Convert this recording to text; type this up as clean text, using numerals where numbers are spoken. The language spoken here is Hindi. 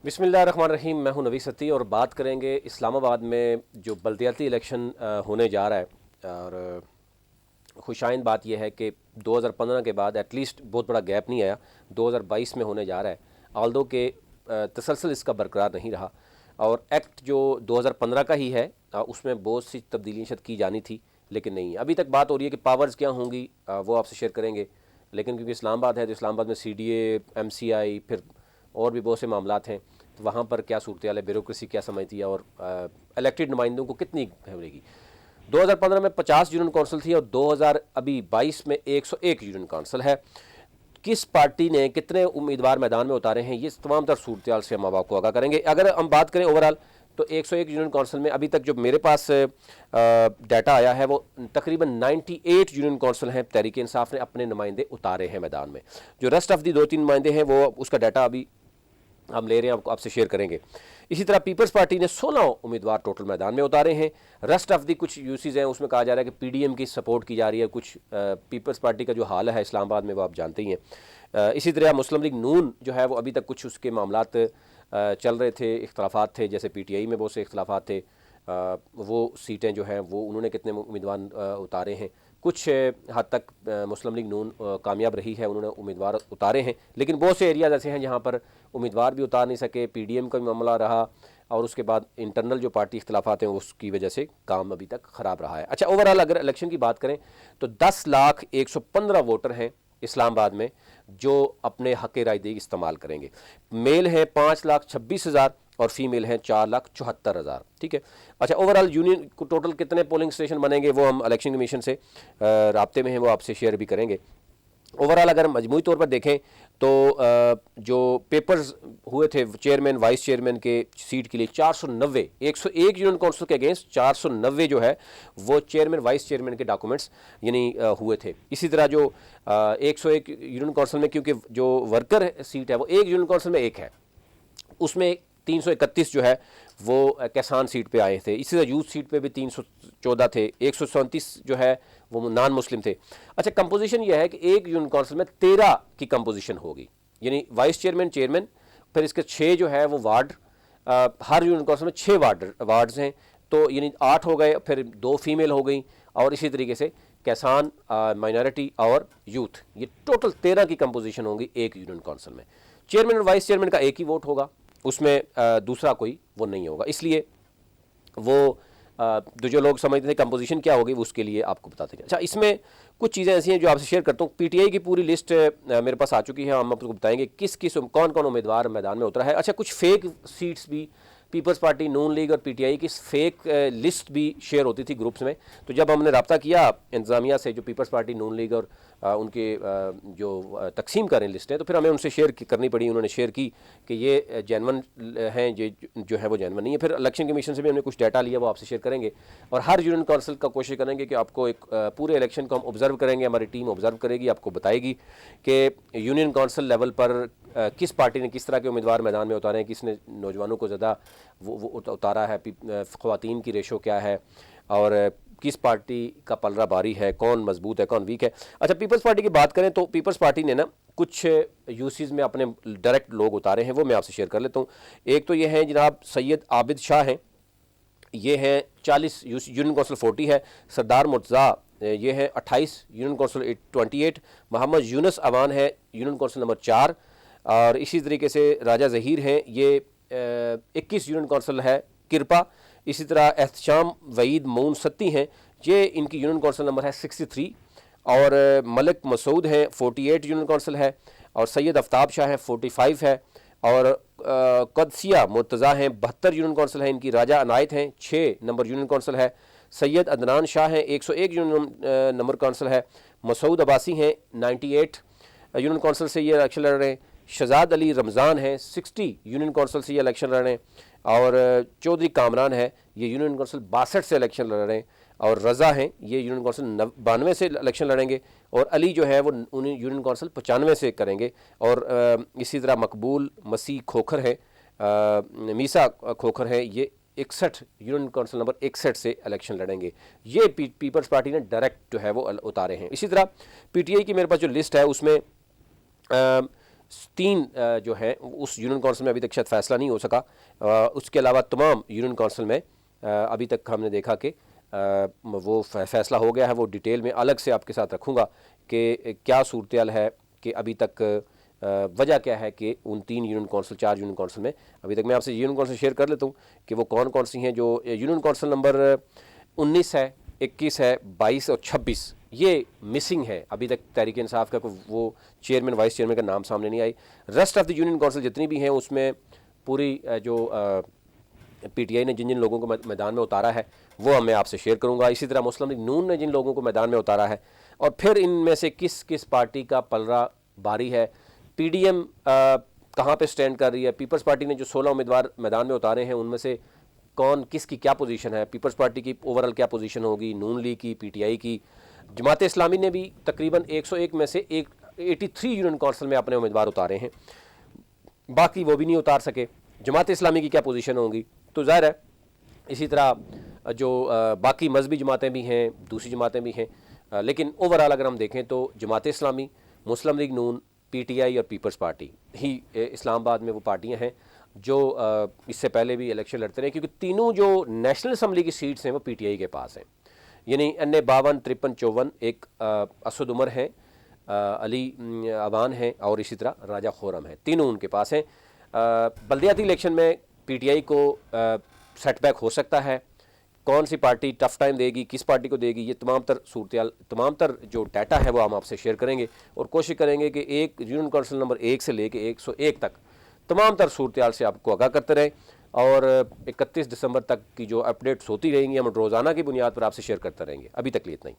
बिस्मिल्लाहिर्रहमानिर्रहीम। मैं हूं नवी सती और बात करेंगे इस्लामाबाद में जो बल्दियाती इलेक्शन होने जा रहा है। और खुशाइंद बात यह है कि 2015 के बाद एटलीस्ट बहुत बड़ा गैप नहीं आया, 2022 में होने जा रहा है। आल्दो के तसलसल इसका बरकरार नहीं रहा और एक्ट जो 2015 का ही है उसमें बहुत सी तब्दीलियाँ शायद की जानी थी, लेकिन नहीं। अभी तक बात हो रही है कि पावर्स क्या होंगी, वो आपसे शेयर करेंगे। लेकिन क्योंकि इस्लामाबाद है तो इस्लामाबाद में CDA, MCI, फिर और भी बहुत से मामलात हैं, तो वहाँ पर क्या सूरत हाल है, ब्यूरोक्रेसी क्या समझती है और इलेक्टेड नुमाइंदों को कितनी मिलेगी। 2015 में 50 यूनियन काउंसिल थी और 2022 में 101 यूनियन काउंसिल है। किस पार्टी ने कितने उम्मीदवार मैदान में उतारे हैं, ये तमाम तर सूरत हाल से हम आपको आगाह करेंगे। अगर हम बात करें ओवरऑल तो 101 यूनियन काउंसिल में अभी तक जो मेरे पास डाटा आया है वो तकरीबन 98 यूनियन काउंसिल हैं तहरीक इंसाफ ने अपने नुमाइंदे उतारे हैं मैदान में। जो रेस्ट ऑफ दी 2-3 नुमाइंदे हैं वो उसका डाटा अभी हम ले रहे हैं, आपसे शेयर करेंगे। इसी तरह पीपल्स पार्टी ने 16 उम्मीदवार टोटल मैदान में उतारे हैं। रेस्ट ऑफ दी कुछ यूसीज हैं उसमें कहा जा रहा है कि PDM की सपोर्ट की जा रही है। कुछ पीपल्स पार्टी का जो हाल है इस्लामाबाद में वो आप जानते ही हैं। इसी तरह मुस्लिम लीग नून जो है वो अभी तक कुछ उसके मामलात चल रहे थे, इख्तलाफात थे, जैसे PTI में बहुत से इख्तलाफात थे। वो सीटें जो हैं वो उन्होंने कितने उम्मीदवार उतारे हैं। कुछ हद तक मुस्लिम लीग नून कामयाब रही है, उन्होंने उम्मीदवार उतारे हैं। लेकिन बहुत से एरियाज ऐसे हैं जहाँ पर उम्मीदवार भी उतार नहीं सके, PDM का भी मामला रहा और उसके बाद इंटरनल जो पार्टी इख्तलाफात हैं उसकी वजह से काम अभी तक ख़राब रहा है। अच्छा, ओवरऑल अगर इलेक्शन की बात करें तो 10,115 वोटर हैं इस्लामाबाद में जो अपने हक़ रायदही इस्तेमाल करेंगे। मेल हैं 5,26,000 और फीमेल हैं 4,74,000। ठीक है। अच्छा, ओवरऑल यूनियन को टोटल कितने पोलिंग स्टेशन बनेंगे वो हम इलेक्शन कमीशन से राब्ते में हैं, वो आपसे शेयर भी करेंगे। ओवरऑल अगर मजमूई तौर पर देखें तो जो पेपर्स हुए थे चेयरमैन वाइस चेयरमैन के सीट के लिए 490, 101 यूनियन काउंसिल के अगेंस्ट 490 जो है वो चेयरमैन वाइस चेयरमैन के डॉक्यूमेंट्स यानी हुए थे। इसी तरह जो 101 यूनियन काउंसिल में, क्योंकि जो वर्कर सीट है वो एक यूनियन काउंसिल में एक है, उसमें 331 जो है वो कैसान सीट पे आए थे। इसी तरह यूथ सीट पे भी 314 थे, 137 जो है वो नॉन मुस्लिम थे। अच्छा, कंपोजिशन ये है कि एक यूनियन काउंसिल में 13 की कंपोजिशन होगी, यानी वाइस चेयरमैन, चेयरमैन, फिर इसके 6 जो है वो वार्ड, हर यूनियन काउंसिल में 6 वार्ड्स हैं, तो यानी 8 हो गए, फिर 2 फीमेल हो गई और इसी तरीके से कैसान, माइनॉरिटी और यूथ, ये टोटल 13 की कंपोजिशन होगी एक यूनियन काउंसिल में। चेयरमैन और वाइस चेयरमैन का एक ही वोट होगा, उसमें दूसरा कोई वो नहीं होगा। इसलिए वो जो लोग समझते थे कंपोजिशन क्या होगी वो उसके लिए आपको बताते हैं। अच्छा, इसमें कुछ चीज़ें ऐसी हैं जो आपसे शेयर करता हूँ। PTI की पूरी लिस्ट मेरे पास आ चुकी है, हम आपको बताएंगे किस किस कौन कौन उम्मीदवार मैदान में उतरा है। अच्छा, कुछ फेक सीट्स भी पीपल्स पार्टी, नून लीग और PTI की फेक लिस्ट भी शेयर होती थी ग्रुप्स में। तो जब हमने रब्ता किया इंतज़ामिया से, जो पीपल्स पार्टी, नून लीग और उनके जो तकसीम कर रहे हैं लिस्टें, तो फिर हमें उनसे शेयर करनी पड़ी। उन्होंने शेयर की कि ये जेनवन हैं, ये जो है वो जेनवन नहीं है। फिर इलेक्शन कमीशन से भी हमने कुछ डाटा लिया, वो आपसे शेयर करेंगे। और हर यूनियन काउंसिल का कोशिश करेंगे कि आपको एक पूरे इलेक्शन को हम ऑब्जर्व करेंगे, हमारी टीम ऑब्जर्व करेगी, आपको बताएगी कि यूनियन काउंसिल लेवल पर किस पार्टी ने किस तरह के उम्मीदवार मैदान में उतारे हैं, किसने नौजवानों को ज़्यादा वो उतारा है, ख़वातीन की रेशो क्या है और किस पार्टी का पलड़ा भारी है, कौन मजबूत है, कौन वीक है। अच्छा, पीपल्स पार्टी की बात करें तो पीपल्स पार्टी ने ना कुछ यूसीज में अपने डायरेक्ट लोग उतारे हैं, वो मैं आपसे शेयर कर लेता हूँ। एक तो ये है जनाब सैयद आबिद शाह हैं, ये हैं 40, यूनियन काउंसिल 40 है। सरदार मुर्तज़ा ये हैं 28, यूनियन काउंसिल 28। मोहम्मद यूनुस अवान है, यूनियन काउंसिल नंबर 4। और इसी तरीके से राजा ज़हीर हैं, ये 21 यूनियन काउंसिल है किरपा। इसी तरह एहतशाम वईद मऊन सत्ती हैं, ये इनकी यूनियन काउंसिल नंबर है 63। और मलिक मसूद हैं 48 यूनियन काउंसिल है। और सैयद आफ्ताब शाह है 45 है। और कदसिया मुर्तज़ा हैं 72 यूनियन काउंसिल है इनकी। राजा अनायत हैं 6 नंबर यूनियन काउंसिल है। सैयद अदनान शाह हैं 101 यूनियन नंबर काउंसिल है। मसूद अब्बासी हैं 98 यूनियन काउंसिल से ये इलेक्शन लड़ रहे हैं। शहजाद अली रमज़ान हैं 60 यूनियन काउंसिल से ये इलेक्शन लड़ रहे हैं। और चौधरी कामरान है, ये यूनियन काउंसिल 62 से इलेक्शन लड़ रहे हैं। और रज़ा हैं, ये यूनियन काउंसिल 92 से इलेक्शन लड़ेंगे। और अली जो है वो उन्हें यूनियन काउंसिल 95 से करेंगे। और इसी तरह मकबूल मसीह खोखर हैं, मीसा खोखर हैं, ये 61 यूनियन काउंसिल नंबर 61 से इलेक्शन लड़ेंगे। ये पीपल्स पार्टी ने डायरेक्ट जो है वो उतारे हैं। इसी तरह PTI की मेरे पास जो लिस्ट है उसमें 3 जो है उस यूनियन काउंसिल में अभी तक शायद फैसला नहीं हो सका। उसके अलावा तमाम यूनियन काउंसिल में अभी तक हमने देखा कि वो फैसला हो गया है। वो डिटेल में अलग से आपके साथ रखूँगा कि क्या सूरत है कि अभी तक वजह क्या है कि उन 3 यूनियन काउंसिल 4 यूनियन काउंसिल में अभी तक। मैं आपसे यूनियन काउंसिल शेयर कर लेता हूँ कि वो कौन कौन सी हैं। जो यूनियन काउंसिल नंबर 19 है, 21 है, 22 और 26 ये मिसिंग है अभी तक। तहरीक इंसाफ का वो चेयरमैन वाइस चेयरमैन का नाम सामने नहीं आई। Rest of the union council जितनी भी हैं उसमें पूरी जो पीटीआई ने जिन जिन लोगों को मैदान में उतारा है वो मैं आपसे शेयर करूंगा। इसी तरह मुस्लिम लीग नून ने जिन लोगों को मैदान में उतारा है और फिर इनमें से किस किस पार्टी का पलड़ा भारी है। पीडीएम कहाँ पे स्टैंड कर रही है। पीपल्स पार्टी ने जो 16 उम्मीदवार मैदान में उतारे हैं उनमें से कौन किसकी क्या पोजीशन है। पीपल्स पार्टी की ओवरऑल क्या पोजीशन होगी, नून लीग की, पीटीआई की। जमात इस्लामी ने भी तकरीबन 101 में से 83 यूनियन काउंसिल में अपने उम्मीदवार उतारे हैं, बाकी वो भी नहीं उतार सके। जमात इस्लामी की क्या पोजीशन होगी। तो ज़ाहिर है इसी तरह जो बाकी मजहबी जमातें भी हैं, दूसरी जमातें भी हैं, लेकिन ओवरऑल अगर हम देखें तो जमात इस्लामी, मुस्लिम लीग नून, पीटीआई और पीपल्स पार्टी ही इस्लामाबाद में वो पार्टियां हैं जो इससे पहले भी इलेक्शन लड़ते रहे, क्योंकि तीनों जो नेशनल असम्बली की सीट्स हैं वो पीटीआई के पास हैं। यानी अन्य 52, 53, 54 एक असद उमर हैं, अली अवान हैं और इसी तरह राजा खुरम है, तीनों उनके पास हैं। बल्दियाती इलेक्शन में पीटीआई को सेटबैक हो सकता है। कौन सी पार्टी टफ टाइम देगी, किस पार्टी को देगी, ये तमाम तर जो डाटा है वो हम आपसे शेयर करेंगे और कोशिश करेंगे कि एक यूनियन काउंसिल नंबर 1 से लेके 101 तक तमाम तर सूरत से आपको आगाह करते रहें। और 31 दिसंबर तक की जो अपडेट्स होती रहेंगी हम रोज़ाना की बुनियाद पर आपसे शेयर करते रहेंगे। अभी तक लिए इतना ही।